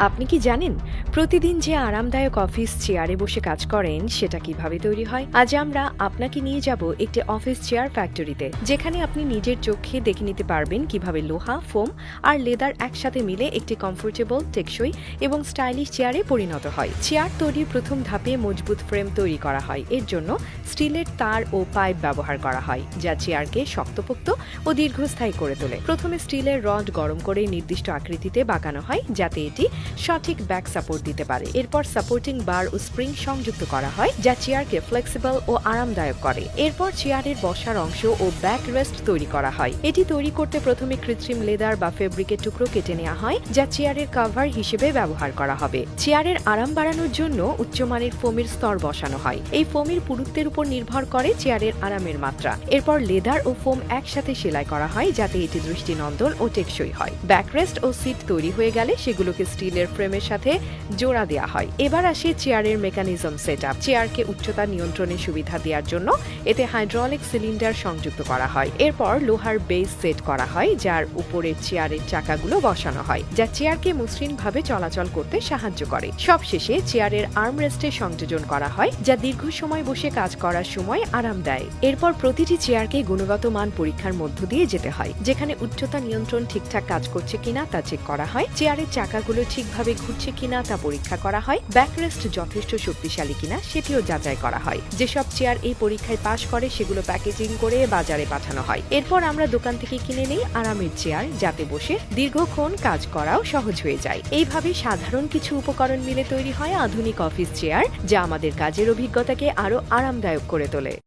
আপনি কি জানেন প্রতিদিন যে আরামদায়ক অফিস চেয়ারে বসে কাজ করেন সেটা কিভাবে তৈরি হয়? আজ আমরা আপনাকে নিয়ে যাব একটি অফিস চেয়ার ফ্যাক্টরিতে, যেখানে আপনি নিজের চোখে দেখে নিতে পারবেন কিভাবে লোহা, ফোম আর লেদার একসাথে মিলে একটি কমফোর্টেবল, টেকসই এবং স্টাইলিশ চেয়ারে পরিণত হয়। চেয়ার তৈরির প্রথম ধাপে মজবুত ফ্রেম তৈরি করা হয়। এর জন্য স্টিলের তার ও পাইপ ব্যবহার করা হয়, যা চেয়ারকে শক্তপোক্ত ও দীর্ঘস্থায়ী করে তোলে। প্রথমে স্টিলের রড গরম করে নির্দিষ্ট আকৃতিতে বাঁকানো হয়, যাতে এটি সঠিক ব্যাক সাপোর্ট দিতে পারে। এরপর সাপোর্টিং বার ও স্প্রিং সংযুক্ত করা হয়, যা চেয়ারকে ফ্লেক্সিবল ও আরামদায়ক করে। এরপর চেয়ারের বসার অংশ ও ব্যাক রেস্ট তৈরি করা হয়। এটি তৈরি করতে প্রথমে কৃত্রিম লেদার বা ফেব্রিকের টুকরো কেটে নেওয়া হয়, যা চেয়ারের কভার হিসেবে ব্যবহার করা হবে। চেয়ারের আরাম বাড়ানোর জন্য উচ্চমানের ফোমের স্তর বসানো হয়। এই ফোমের পুরুত্বের উপর নির্ভর করে চেয়ারের আরামের মাত্রা। এরপর লেদার ও ফোম একসাথে সেলাই করা হয়, যাতে এটি দৃষ্টিনন্দন ও টেকসই হয়। ব্যাকরেস্ট ও সিট তৈরি হয়ে গেলে সেগুলোকে স্টিলের ফ্রেমের সাথে জোড়া দেওয়া হয়। এবার আসে চেয়ারের মেকানিজম সেটআপ। চেয়ারকে উচ্চতা নিয়ন্ত্রণের সুবিধা দেওয়ার জন্য এতে হাইড্রোলিক সিলিন্ডার সংযুক্ত করা হয়। এরপর লোহার বেস সেট করা হয়, যার উপরে চেয়ারের চাকাগুলো বসানো হয়, যা চেয়ারকে মসৃণভাবে চলাচল করতে সাহায্য করে। সবশেষে চেয়ারের আর্মরেস্টে সংযোজন করা হয়, যা দীর্ঘ সময় বসে কাজ করার সময় আরাম দেয়। এরপর প্রতিটি চেয়ারকে গুণগত মান পরীক্ষার মধ্য দিয়ে যেতে হয়, যেখানে উচ্চতা নিয়ন্ত্রণ ঠিকঠাক কাজ করছে কিনা তা চেক করা হয়, চেয়ারের চাকাগুলো ঠিকভাবে ঘুরছে কিনা তা পরীক্ষা করা হয়, ব্যাকরেস্ট যথেষ্ট শক্তিশালী কিনা সেটিও যাচাই করা হয়। যেসব চেয়ার এই পরীক্ষায় পাশ করে সেগুলো প্যাকেজিং করে বাজারে পাঠানো হয়। এরপর আমরা দোকান থেকে কিনে নেই আরামের চেয়ার, যাতে বসে দীর্ঘক্ষণ কাজ করাও সহজ হয়ে যায়। এইভাবে সাধারণ কিছু উপকরণ মিলে তৈরি হয় আধুনিক অফিস চেয়ার, যা আমাদের কাজের অভিজ্ঞতাকে আরো আরামদায়ক করে তোলে।